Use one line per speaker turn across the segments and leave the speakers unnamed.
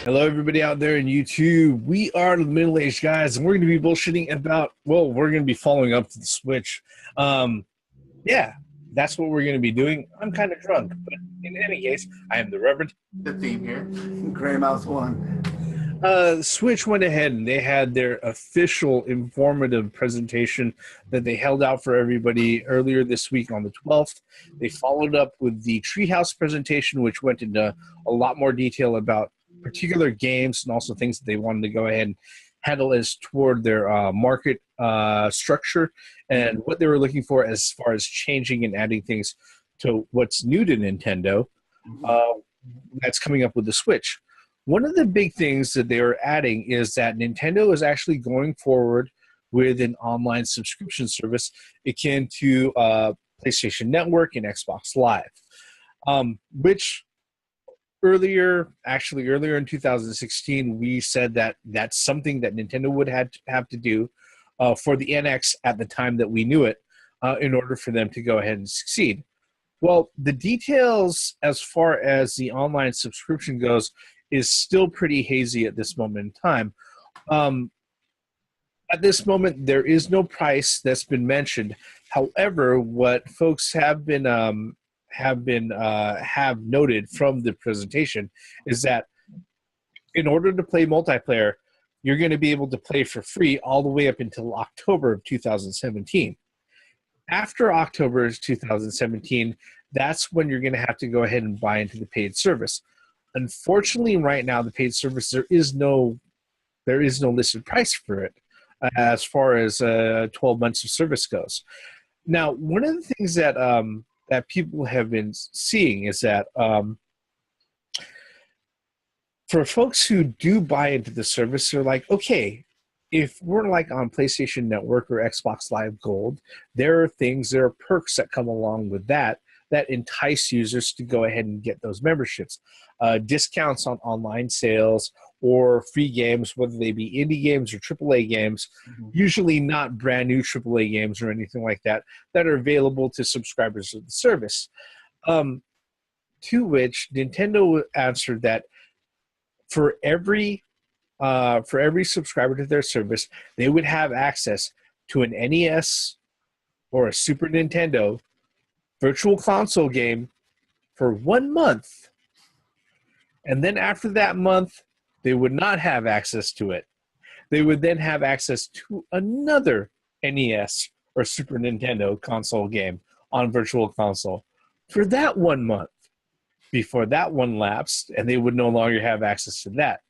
Hello, everybody out there in YouTube. We are the middle-aged guys, and we're going to be bullshitting about, well, we're going to be following up to the Switch. Yeah, that's what we're going to be doing. I'm kind of drunk, but in any case, I am the Reverend.
The theme here.
Gray Mouse 1.
Switch went ahead and they had their official informative presentation that they held out for everybody earlier this week on the 12th. They followed up with the Treehouse presentation, which went into a lot more detail about particular games and also things that they wanted to go ahead and handle as toward their market structure and what they were looking for as far as changing and adding things to what's new to Nintendo that's coming up with the Switch. One of the big things that they are adding is that Nintendo is actually going forward with an online subscription service akin to PlayStation Network and Xbox Live, which earlier in 2016, we said that that's something that Nintendo would have to do for the NX at the time that we knew it in order for them to go ahead and succeed. Well, the details as far as the online subscription goes is still pretty hazy at this moment in time. At this moment, there is no price that's been mentioned. However, what folks have noted from the presentation is that in order to play multiplayer, you're going to be able to play for free all the way up until October of 2017. After October of 2017, that's when you're going to have to go ahead and buy into the paid service. Unfortunately, right now, the paid service, there is no listed price for it as far as 12 months of service goes. Now, one of the things that that people have been seeing is that for folks who do buy into the service, they're like, okay, if we're like on PlayStation Network or Xbox Live Gold, there are perks that come along with that entice users to go ahead and get those memberships. Discounts on online sales or free games, whether they be indie games or AAA games, usually not brand new AAA games or anything like that, that are available to subscribers of the service. To which Nintendo answered that for every subscriber to their service, they would have access to an NES or a Super Nintendo virtual console game for 1 month. And then after that month, they would not have access to it. They would then have access to another NES or Super Nintendo console game on virtual console for that 1 month before that one lapsed, and they would no longer have access to that.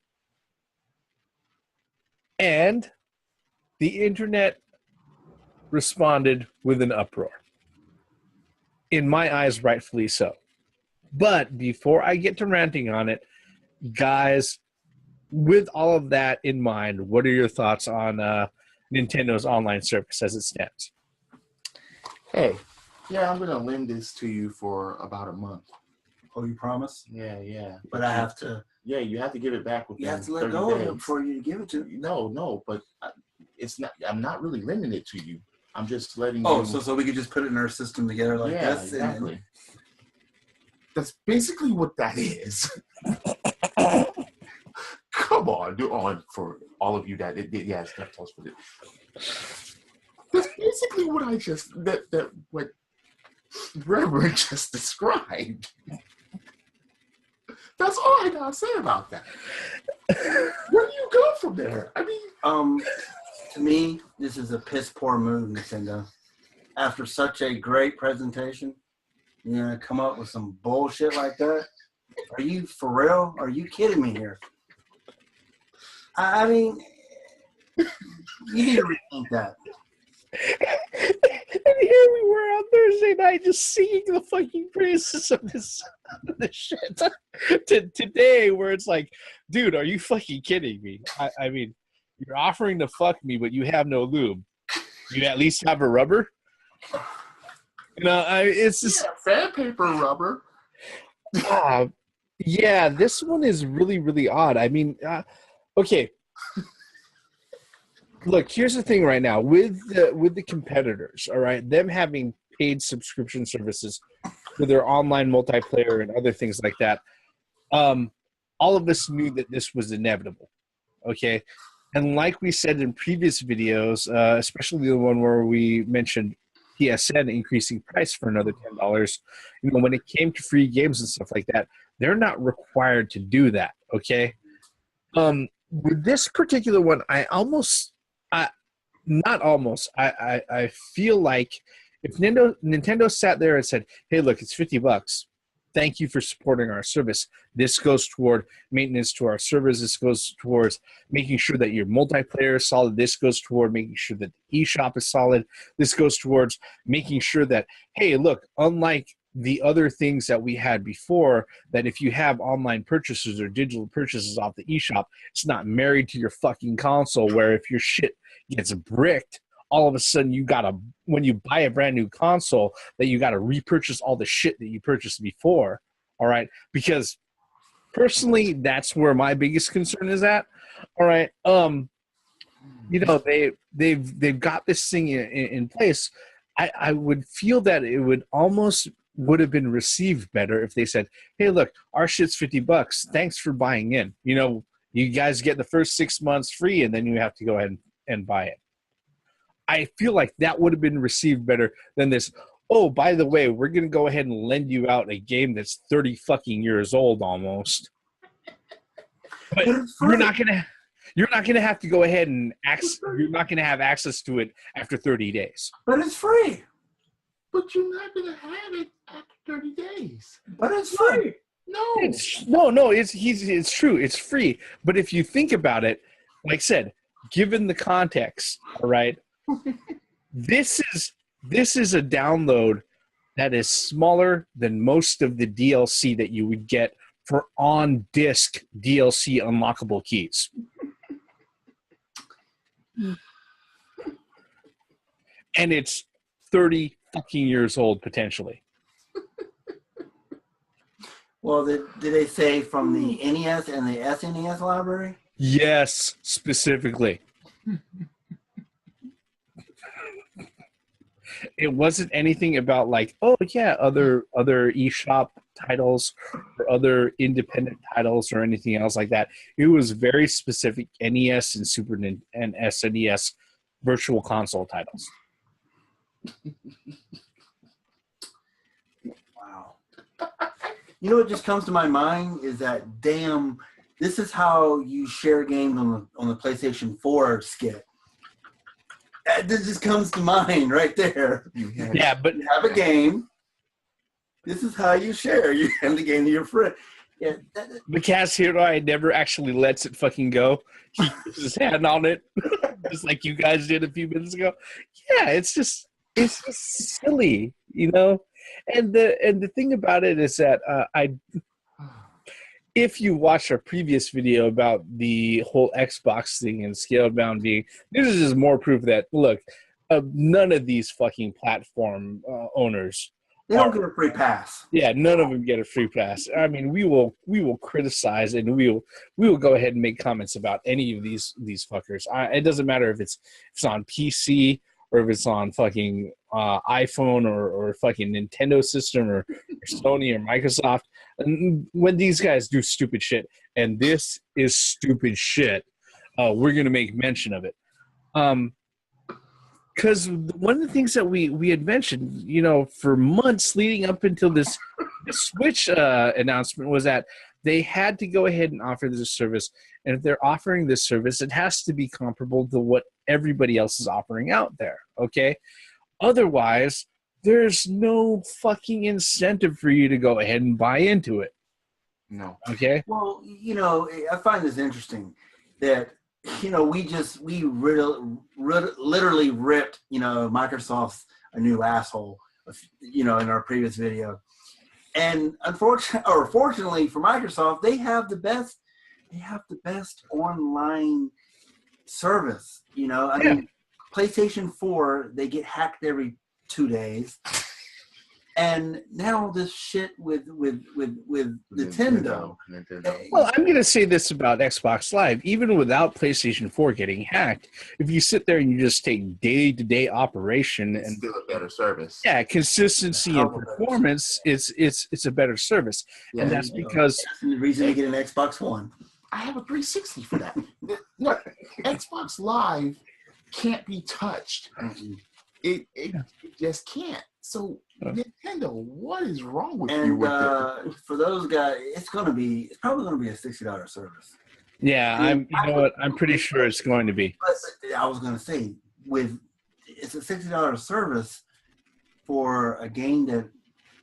And the internet responded with an uproar. In my eyes, rightfully so. But before I get to ranting on it, guys, with all of that in mind, what are your thoughts on Nintendo's online service as it stands?
Hey, yeah, I'm going to lend this to you for about a month.
Oh, you promise?
Yeah.
But I have to.
Yeah, you have to give it back within
You have to let
30
go of
days.
it before you give it to me.
No, but it's not. I'm not really lending it to you. I'm just letting
Oh,
you.
so we could just put it in our system together like
yeah,
this.
exactly. That's basically what that is. Come on, do on for all of you that yeah, Steph toast for it. That's basically what what Reverend just described. That's all I gotta say about that. Where do you go from there? I mean,
to me, this is a piss poor move, Nintendo. After such a great presentation, you're gonna come up with some bullshit like that? Are you for real? Are you kidding me here? I mean, you need to rethink that.
And here we were on Thursday night just singing the fucking praises of this shit. Today, where it's like, dude, are you fucking kidding me? I mean, you're offering to fuck me, but you have no lube. You at least have a rubber? You know, it's just...
Yeah, sandpaper rubber.
Yeah, this one is really, really odd. I mean, okay. Look, here's the thing right now with the competitors, all right, them having paid subscription services for their online multiplayer and other things like that. all of us knew that this was inevitable. Okay. And like we said in previous videos, especially the one where we mentioned PSN increasing price for another $10, you know, when it came to free games and stuff like that, they're not required to do that. Okay. With this particular one, I feel like if Nintendo sat there and said, "Hey, look, it's $50. Thank you for supporting our service. This goes toward maintenance to our servers. This goes towards making sure that your multiplayer is solid. This goes toward making sure that the eShop is solid. This goes towards making sure that, hey, look, unlike the other things that we had before, that if you have online purchases or digital purchases off the eShop, it's not married to your fucking console, where if your shit gets bricked, all of a sudden when you buy a brand new console, that you got to repurchase all the shit that you purchased before. All right. Because personally, that's where my biggest concern is at. All right. You know, they've got this thing in place. I would feel that it would have been received better if they said, "Hey, look, our shit's $50. Thanks for buying in. You know, you guys get the first 6 months free, and then you have to go ahead and buy it." I feel like that would have been received better than this. "Oh, by the way, we're going to go ahead and lend you out a game that's 30 fucking years old almost. But you're not going to have to go ahead and you're not going to have access to it after 30 days.
But it's free.
But you're not going to have it after 30 days.
But it's free.
No.
It's true. It's free. But if you think about it, like I said, given the context, all right, this is a download that is smaller than most of the DLC that you would get for on-disc DLC unlockable keys. And it's 30 fucking years old, potentially.
Well, did they say from the NES and the SNES library?
Yes, specifically. It wasn't anything about like, oh yeah, other eShop titles or other independent titles or anything else like that. It was very specific NES and Super Nintendo and SNES virtual console titles.
Wow. You know what just comes to my mind is that, damn, this is how you share games on the PlayStation 4 skit. This just comes to mind right there.
Yeah, but
you have a game. This is how you share. You hand the game to your friend. Yeah,
but Kaz Hirai never actually lets it fucking go. He puts his hand on it, just like you guys did a few minutes ago. Yeah, it's just silly, you know. And the thing about it is that if you watch our previous video about the whole Xbox thing and Scalebound being, this is just more proof that, look, none of these fucking platform owners,
they don't get a free pass.
Yeah, none of them get a free pass. I mean, we will criticize and we will go ahead and make comments about any of these fuckers. It doesn't matter if it's on PC or if it's on fucking iPhone or fucking Nintendo system or Sony or Microsoft. And when these guys do stupid shit, and this is stupid shit, we're gonna make mention of it. Because one of the things that we had mentioned, you know, for months leading up until this Switch announcement was that they had to go ahead and offer this service. And if they're offering this service, it has to be comparable to what everybody else is offering out there, okay? Otherwise, there's no fucking incentive for you to go ahead and buy into it.
No.
Okay?
Well, you know, I find this interesting that, you know, we literally ripped, you know, Microsoft's a new asshole, you know, in our previous video. And fortunately for Microsoft, they have the best online service, you know. I mean, PlayStation 4, they get hacked every 2 days. And now this shit with Nintendo.
Well, I'm going to say this about Xbox Live. Even without PlayStation 4 getting hacked, if you sit there and you just take day-to-day operation
It's
and
still a better service.
yeah, consistency and performance, it's a better service.
Yeah,
And that's because
That's the reason to get an Xbox One.
I have a 360 for that. No, Xbox Live can't be touched. It just can't. So Nintendo, what is wrong with you?
And
With it?
for those guys, it's probably gonna be a $60 service.
yeah, you know what? I'm pretty sure it's going to be.
But I was gonna say, it's a $60 service for a game that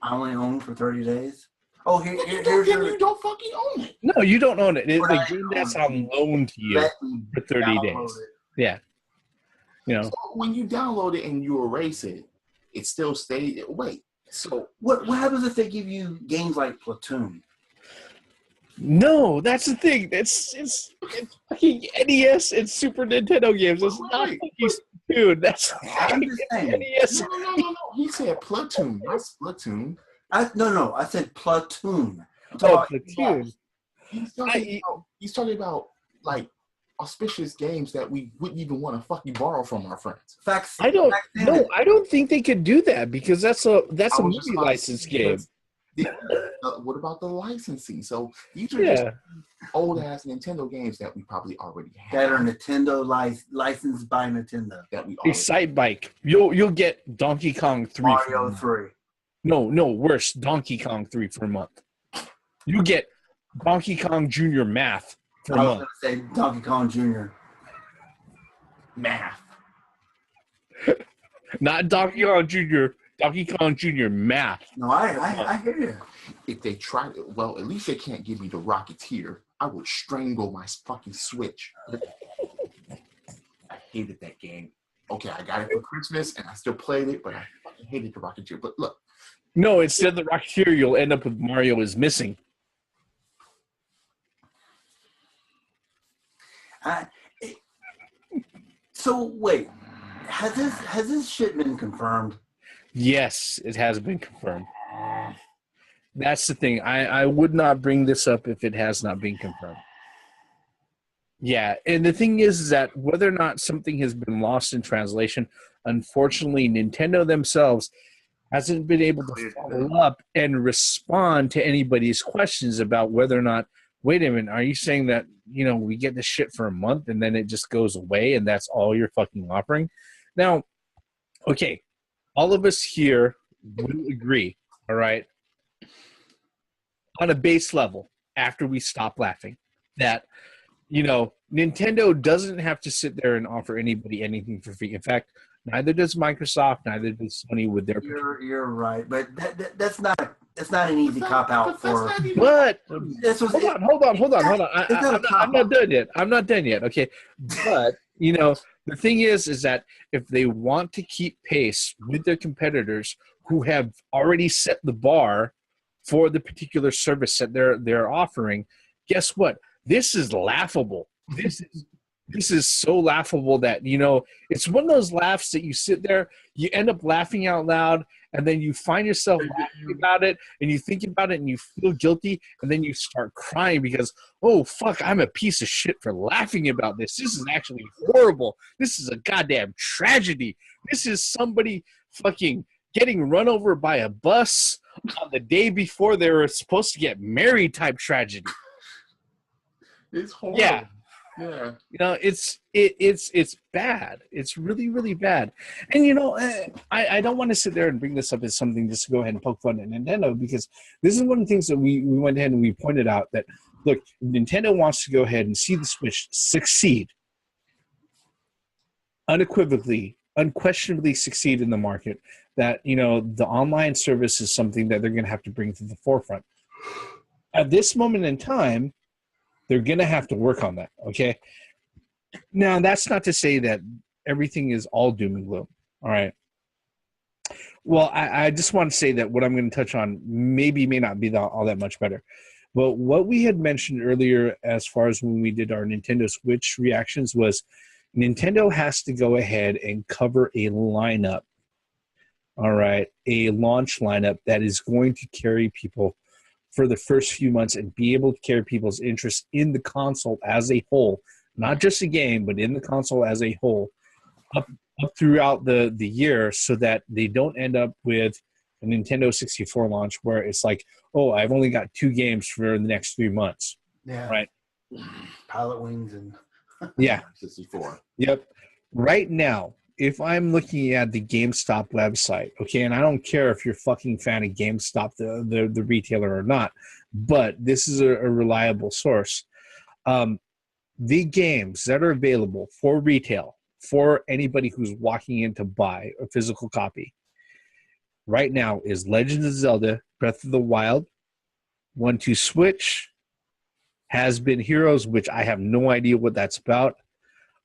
I only own for 30 days. Oh,
You don't fucking own it.
No, you don't own it. It's
But
a
I
game that's
own
on loan to you
let me
for 30
download
days.
it.
Yeah. You know,
So when you download it and you erase it, it still stays. Wait, so
What happens if they give you games like Platoon?
no, that's the thing. It's fucking NES and Super Nintendo games. It's not
Right.
fucking dude. That's
I'm just saying.
NES.
no. He said Platoon, not Splatoon.
No, I said Platoon. I'm
Oh,
talking about
Platoon.
He's talking about like auspicious games that we wouldn't even want to fucking borrow from our friends.
Facts.
I don't
Facts in
no,
it.
I don't think they could do that because that's a
I was
movie
just about to
license
say,
game.
What about the licensing? So these are
Yeah.
just old ass Nintendo games that we probably already have.
That are Nintendo licensed by Nintendo.
that we
A
already
side bike. You'll get Donkey Kong 3 for a
Mario
month.
3.
No, worse. Donkey Kong 3 for a month. You get Donkey Kong Jr. Math for a
I was
month.
going to say Donkey Kong Jr.
math.
Not Donkey Kong Jr. Donkey Kong Jr. Math.
No, I hear you.
If they try to, well, at least they can't give me the Rocketeer. I would strangle my fucking Switch. I hated that game. Okay, I got it for Christmas and I still played it, but I fucking hated the Rocketeer. But look,
No, instead of the Rocketeer, you'll end up with Mario is missing.
So wait, has this shit been confirmed?
Yes, it has been confirmed. That's the thing. I would not bring this up if it has not been confirmed. Yeah, and the thing is that whether or not something has been lost in translation, unfortunately, Nintendo themselves hasn't been able to follow up and respond to anybody's questions about whether or not, wait a minute, are you saying that, we get this shit for a month and then it just goes away and that's all you're fucking offering? Now, okay, all of us here will agree, all right, on a base level, after we stop laughing, that Nintendo doesn't have to sit there and offer anybody anything for free. In fact, neither does Microsoft, neither does Sony with their.
You're right, but that's not an easy cop out for.
But
This was
hold on. I'm not done yet. I'm not done yet. Okay, but the thing is that if they want to keep pace with their competitors who have already set the bar for the particular service that they're offering, guess what? This is laughable. This is so laughable that it's one of those laughs that you sit there, you end up laughing out loud, and then you find yourself laughing about it, and you think about it, and you feel guilty, and then you start crying because, oh fuck, I'm a piece of shit for laughing about this. This is actually horrible. This is a goddamn tragedy. This is somebody fucking getting run over by a bus on the day before they were supposed to get married type tragedy.
it's horrible.
Yeah.
Yeah.
It's bad. It's really, really bad. And I don't want to sit there and bring this up as something just to go ahead and poke fun at Nintendo, because this is one of the things that we went ahead and we pointed out that, look, Nintendo wants to go ahead and see the Switch succeed, unequivocally, unquestionably succeed in the market, that the online service is something that they're going to have to bring to the forefront. At this moment in time, they're going to have to work on that, okay? Now, that's not to say that everything is all doom and gloom, all right? Well, I just want to say that what I'm going to touch on may not be all that much better. But what we had mentioned earlier as far as when we did our Nintendo Switch reactions was Nintendo has to go ahead and cover a lineup all right, a launch lineup that is going to carry people for the first few months and be able to carry people's interest in the console as a whole, not just a game, but in the console as a whole, up throughout the year, so that they don't end up with a Nintendo 64 launch where it's like, oh, I've only got 2 games for the next 3 months.
Yeah.
Right.
Pilot Wings and
Yeah.
64.
Yep. Right now, if I'm looking at the GameStop website, okay, and I don't care if you're a fucking fan of GameStop, the retailer or not, but this is a reliable source. The games that are available for retail for anybody who's walking in to buy a physical copy right now is Legend of Zelda Breath of the Wild, 1-2 Switch, Has Been Heroes, which I have no idea what that's about,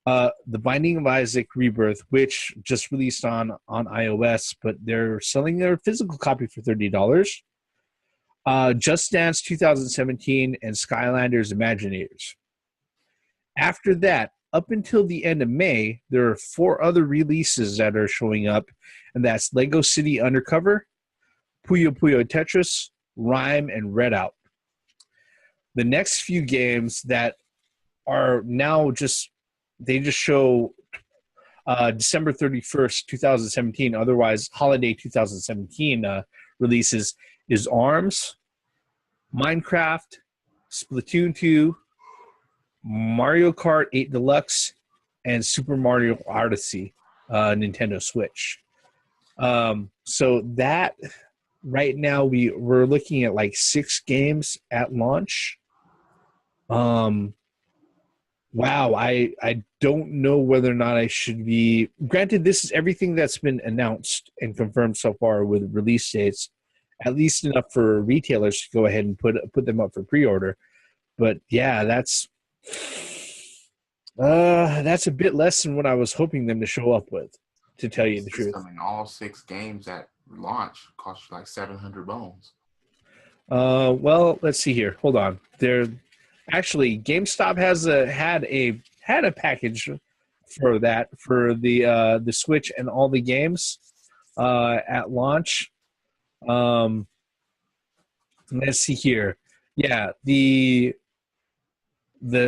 The Binding of Isaac Rebirth, which just released on iOS, but they're selling their physical copy for $30, Just Dance 2017, and Skylanders Imagineers. After that, up until the end of May, there are 4 other releases that are showing up, and that's Lego City Undercover, Puyo Puyo Tetris, Rhyme, and Redout. The next few games that are now just show December 31st, 2017, otherwise holiday 2017 releases, is ARMS, Minecraft, Splatoon 2, Mario Kart 8 Deluxe, and Super Mario Odyssey, Nintendo Switch. So that right now we're looking at like 6 games at launch. Wow, I don't know whether or not I should be. Granted, this is everything that's been announced and confirmed so far with release dates, at least enough for retailers to go ahead and put them up for pre-order. But yeah, that's a bit less than what I was hoping them to show up with, to tell you the truth.
I mean, all 6 games at launch cost you like 700 bones.
Well, let's see here. Hold on. Actually, GameStop had a package for that, for the Switch and all the games at launch. Let's see here. Yeah, the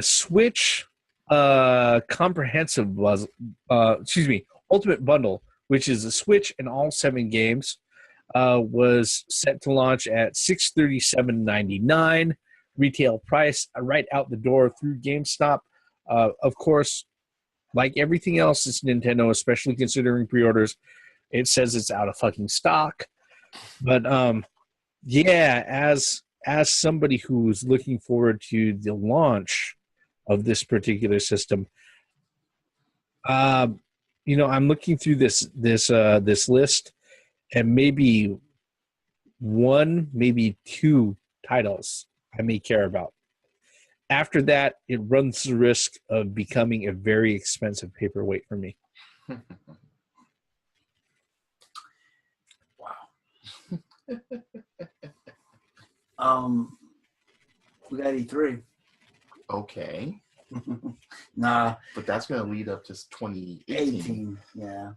Switch comprehensive was Ultimate Bundle, which is the Switch and all 7 games, was set to launch at $637.99 retail price right out the door through GameStop. Of course, like everything else, it's Nintendo, especially considering pre-orders. It says it's out of fucking stock. But yeah, as somebody who's looking forward to the launch of this particular system, I'm looking through this list, and maybe 1, maybe 2 titles I may care about. After that, it runs the risk of becoming a very expensive paperweight for me.
Wow. We got E3.
Okay.
Nah.
But that's going to lead up to 2018.
18, yeah.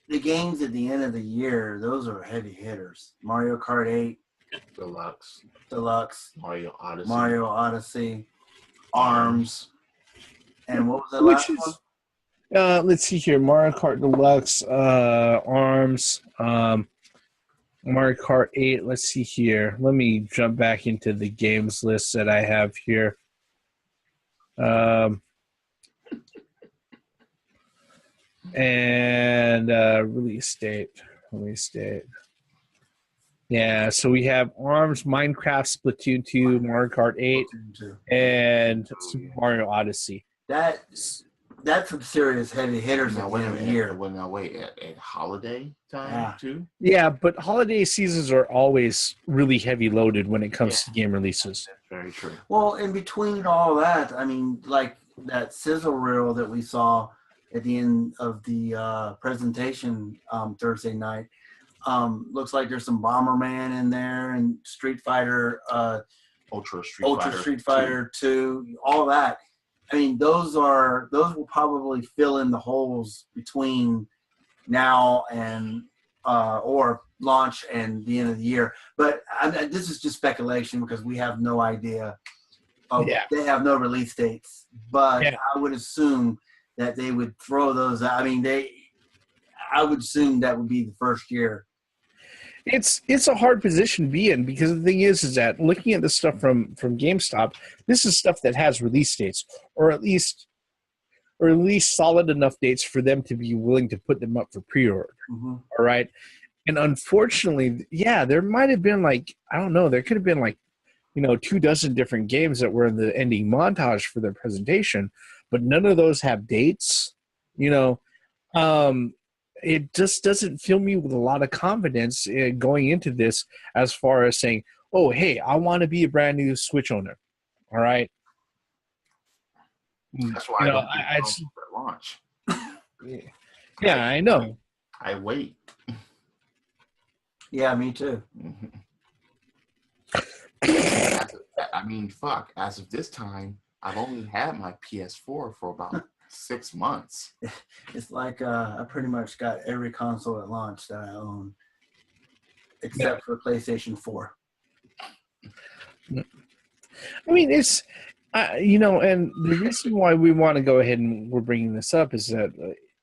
The games at the end of the year, those are heavy hitters. Mario Kart 8 Deluxe,
Mario Odyssey,
ARMS, and what was the last one?
Let's see here. Mario Kart Deluxe, ARMS, Mario Kart 8. Let's see here. Let me jump back into the games list that I have here. And release date. Yeah, so we have ARMS, Minecraft, Splatoon 2, Mario Kart 8, and Super Mario Odyssey.
That's some serious heavy hitters at the end of the year.
Well, now wait, at holiday time too?
Yeah, but holiday seasons are always really heavy loaded when it comes to game releases.
That's very true.
Well, in between all that, I mean, like that sizzle reel that we saw at the end of the presentation Thursday night, looks like there's some Bomberman in there and Street Fighter,
Ultra Street
Fighter 2, all that. I mean, those will probably fill in the holes between now and or launch and the end of the year. But this is just speculation because we have no idea. They have no release dates, but I would assume that they would throw those out. I mean, I would assume that would be the first year.
It's a hard position to be in because the thing is that looking at this stuff from GameStop, this is stuff that has release dates, or at least solid enough dates for them to be willing to put them up for pre-order.
Mm-hmm.
All right, and unfortunately, there might have been I don't know, there could have been 24 different games that were in the ending montage for their presentation, but none of those have dates. It just doesn't fill me with a lot of confidence going into this as far as saying, oh, hey, I want to be a brand new Switch owner. All right.
That's why I don't at launch.
Yeah, I know.
I wait.
Yeah, me too.
I mean, fuck. As of this time, I've only had my PS4 for about 6 months.
It's like I pretty much got every console at launch that I own, except for PlayStation 4.
I mean, it's and the reason why we want to go ahead and we're bringing this up is that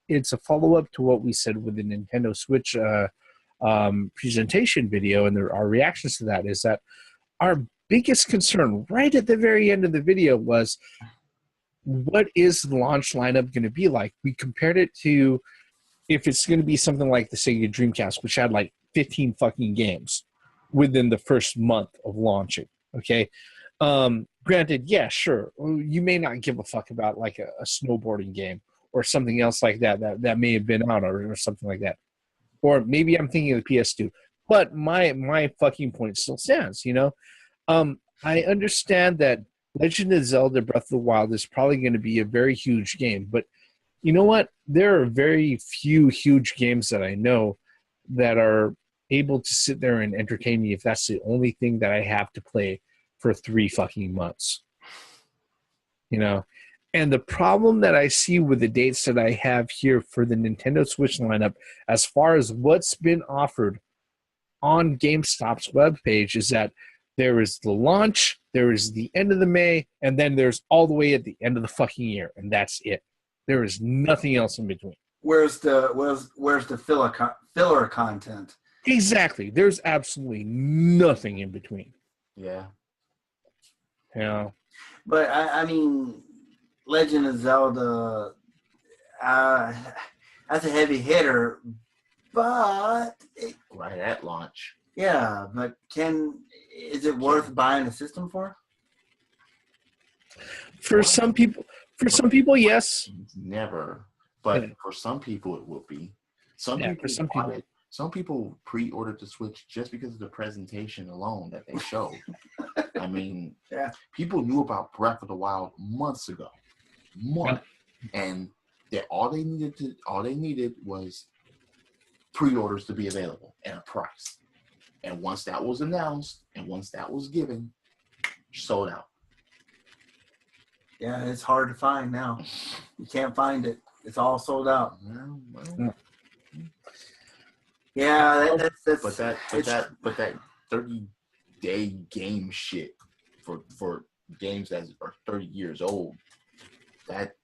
it's a follow-up to what we said with the Nintendo Switch presentation video, and our reactions to that is that our biggest concern right at the very end of the video was, what is the launch lineup going to be like? We compared it to if it's going to be something like the Sega Dreamcast, which had 15 fucking games within the first month of launching. Okay. Granted, yeah, sure. You may not give a fuck about a snowboarding game or something else like that may have been out or something like that. Or maybe I'm thinking of the PS2. But my fucking point still stands, I understand that Legend of Zelda Breath of the Wild is probably going to be a very huge game, but you know what? There are very few huge games that I know that are able to sit there and entertain me if that's the only thing that I have to play for 3 fucking months. And the problem that I see with the dates that I have here for the Nintendo Switch lineup, as far as what's been offered on GameStop's webpage, is that there is the launch, there is the end of the May, and then there's all the way at the end of the fucking year, and that's it. There is nothing else in between.
Where's the filler content?
Exactly. There's absolutely nothing in between.
Yeah.
But I mean, Legend of Zelda, that's a heavy hitter, but
right at launch.
Yeah, but is it worth buying a system for?
For some people, yes.
Never. But for some people, it will be. Some people pre-ordered the Switch just because of the presentation alone that they showed. I mean, people knew about Breath of the Wild months ago. And all they needed was pre-orders to be available and a price. And once that was announced and once that was given, sold out.
Yeah, it's hard to find now. You can't find it. It's all sold out. Yeah, that's
but that 30-day game shit for games that are 30 years old. That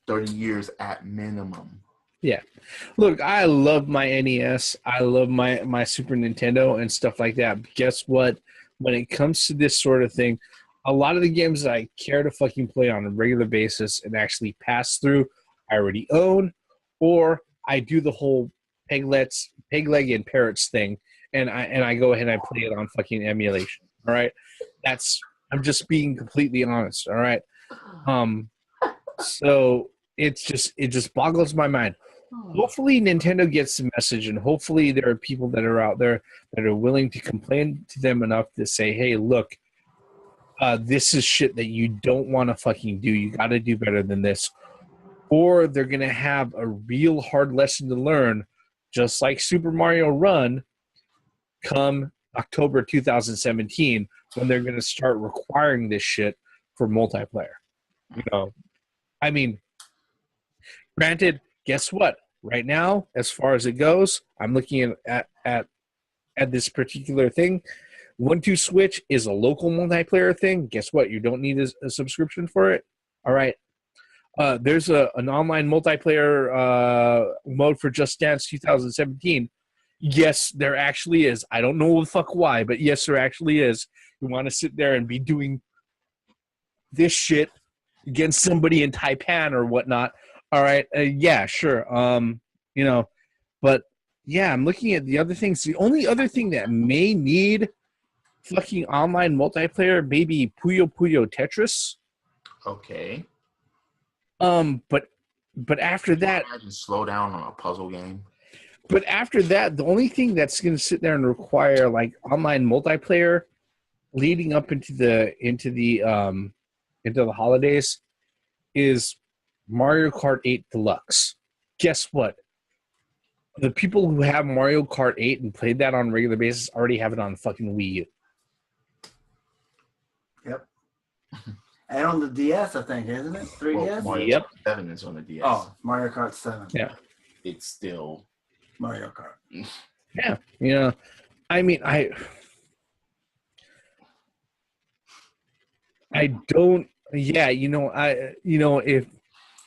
30 years at minimum.
Yeah. Look, I love my NES. I love my Super Nintendo and stuff like that. But guess what? When it comes to this sort of thing, a lot of the games that I care to fucking play on a regular basis and actually pass through, I already own, or I do the whole peg leg and parrots thing, and I go ahead and I play it on fucking emulation. All right? I'm just being completely honest. All right? So it just boggles my mind. Hopefully Nintendo gets the message, and hopefully there are people that are out there that are willing to complain to them enough to say, hey, look, this is shit that you don't want to fucking do. You got to do better than this. Or they're going to have a real hard lesson to learn, just like Super Mario Run, come October 2017, when they're going to start requiring this shit for multiplayer. I mean, Granted, guess what? Right now, as far as it goes, I'm looking at this particular thing. 1-2-Switch is a local multiplayer thing. Guess what? You don't need a subscription for it. All right. There's an online multiplayer mode for Just Dance 2017. Yes, there actually is. I don't know the fuck why, but yes, there actually is. You want to sit there and be doing this shit against somebody in Taipan or whatnot. All right. Yeah, sure. But yeah, I'm looking at the other things. The only other thing that may need fucking online multiplayer, maybe Puyo Puyo Tetris.
Okay.
But after that,
Imagine slow down on a puzzle game.
But after that, the only thing that's going to sit there and require like online multiplayer leading up into the holidays is Mario Kart 8 Deluxe. Guess what? The people who have Mario Kart 8 and played that on a regular basis already have it on fucking Wii U.
Yep. And on the DS, I think, isn't it? 3DS?
Well, Mario
Yep.
Kart 7 is on the DS.
Oh, Mario Kart 7.
Yeah.
It's still
Mario Kart.
Yeah. I mean, I don't. Yeah,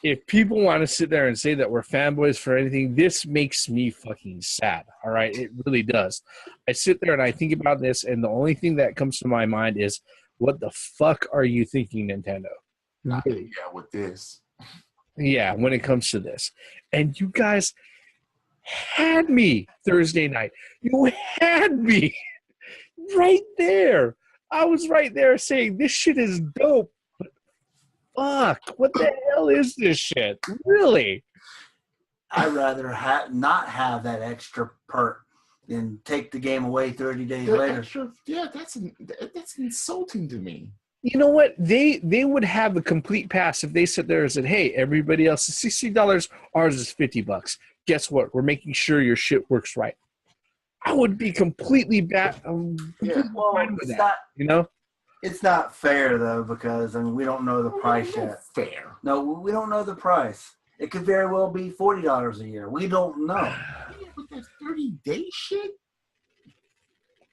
if people want to sit there and say that we're fanboys for anything, this makes me fucking sad. All right, it really does. I sit there and I think about this, and the only thing that comes to my mind is, what the fuck are you thinking, Nintendo? Really?
yeah, with this.
Yeah, when it comes to this, and you guys had me Thursday night. You had me right there. I was right there saying this shit is dope. Fuck, what the hell is this shit? Really?
I'd rather not have that extra perk than take the game away 30 days later.
That's insulting to me.
You know what? They would have the complete pass if they sit there and said, "Hey, everybody else is $60, ours is $50. Guess what? We're making sure your shit works right." I would be completely
Well,
fine with
it's
that.
not,
You know?
it's not fair, though, because, I mean, we don't know the price yet.
Fair.
No, we don't know the price. It could very well be $40 a year. We don't know.
Yeah, with that 30-day shit?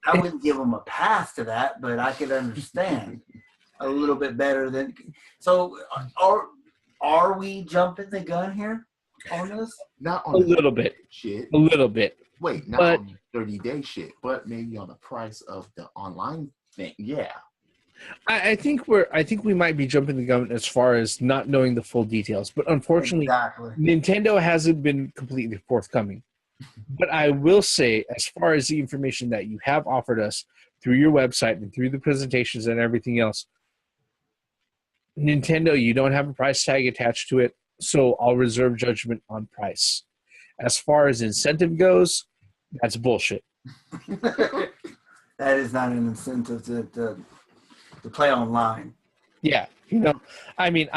I wouldn't give them a pass to that, but I could understand a little bit better than. So, are we jumping the gun here on this?
Not on
A
the
little bit.
shit.
A little bit.
Wait, not
But-
on the 30-day shit, but maybe on the price of the online thing. Yeah.
I think we might be jumping the gun as far as not knowing the full details. But unfortunately,
Exactly.
Nintendo hasn't been completely forthcoming. But I will say, as far as the information that you have offered us through your website and through the presentations and everything else, Nintendo, you don't have a price tag attached to it, so I'll reserve judgment on price. As far as incentive goes, that's bullshit.
That is not an incentive to play online.
Yeah, I mean,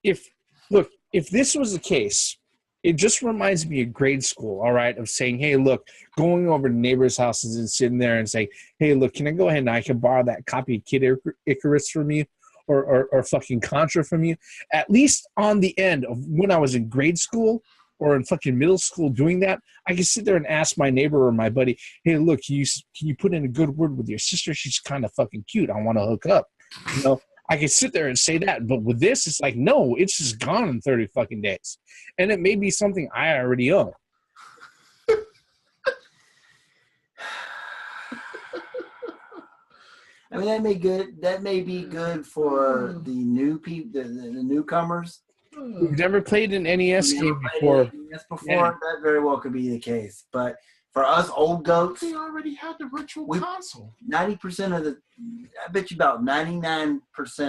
if this was the case, it just reminds me of grade school, all right, of saying, hey, look, going over to neighbors' houses and sitting there and saying, hey, look, can I go ahead and I can borrow that copy of Kid Icarus from you or fucking Contra from you? At least on the end of when I was in grade school or in fucking middle school doing that, I could sit there and ask my neighbor or my buddy, hey, look, can you put in a good word with your sister? She's kind of fucking cute. I want to hook up. I could sit there and say that, but with this, it's like, no, it's just gone in 30 fucking days. And it may be something I already own.
I mean, that may be good for the new people, the newcomers.
We've never played an NES game before. Yeah.
That very well could be the case. But for us old goats,
They already had the virtual console.
90% of I bet you about 99%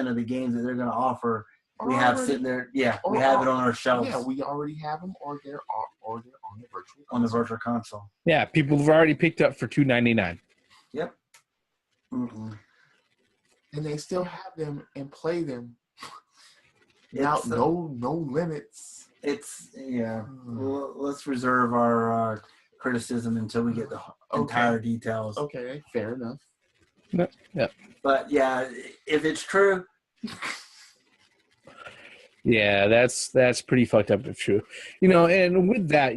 of the games that they're going to offer, we have sitting there. Yeah, we have it on our shelves.
Yeah, we already have them, or they're on the virtual console.
On the virtual console.
Yeah, people have already picked up for $2.99.
Yep. Mm-mm.
And they still have them and play them
It's,
without no limits.
Well, let's reserve our criticism until we get the entire details.
Okay, fair enough.
Yeah.
But yeah, if it's true,
Yeah, that's pretty fucked up if true. And with that,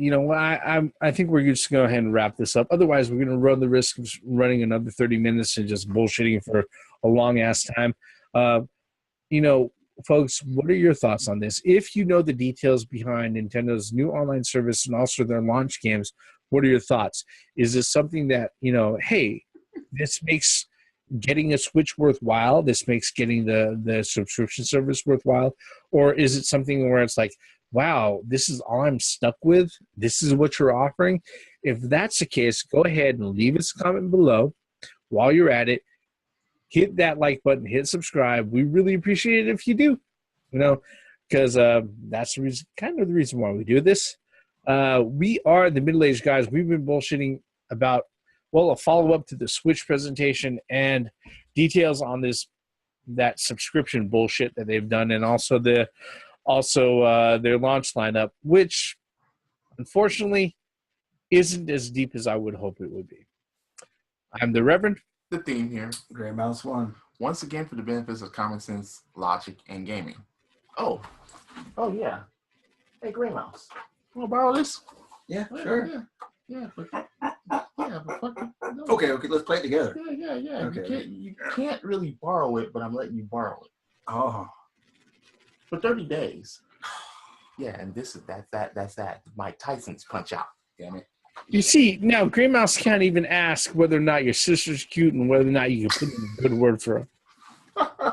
I think we're just gonna go ahead and wrap this up. Otherwise, we're gonna run the risk of running another 30 minutes and just bullshitting for a long ass time. Uh, you know, Folks, what are your thoughts on this? If you know the details behind Nintendo's new online service and also their launch games, what are your thoughts? Is this something that, hey, this makes getting a Switch worthwhile? This makes getting the subscription service worthwhile? Or is it something where it's like, wow, this is all I'm stuck with? This is what you're offering? If that's the case, go ahead and leave us a comment below. While you're at it, hit that like button, hit subscribe. We really appreciate it if you do, because that's the reason, kind of the reason why we do this. We are the middle-aged guys. We've been bullshitting about, a follow-up to the Switch presentation and details on that subscription bullshit that they've done, and also their launch lineup, which unfortunately isn't as deep as I would hope it would be. I'm the Reverend.
The theme here.
Gray Mouse 1.
Once again, for the benefits of common sense, logic, and gaming. Oh yeah. Hey, Gray Mouse. Want to borrow this?
Yeah, sure.
Yeah, but fuck it. No.
Okay, let's play it together.
Yeah.
Okay.
You can't really borrow it, but I'm letting you borrow it
Oh.
for 30 days. Yeah, and that's that. Mike Tyson's Punch Out. Damn it.
You see, now Gray Mouse can't even ask whether or not your sister's cute and whether or not you can put in a good word for her.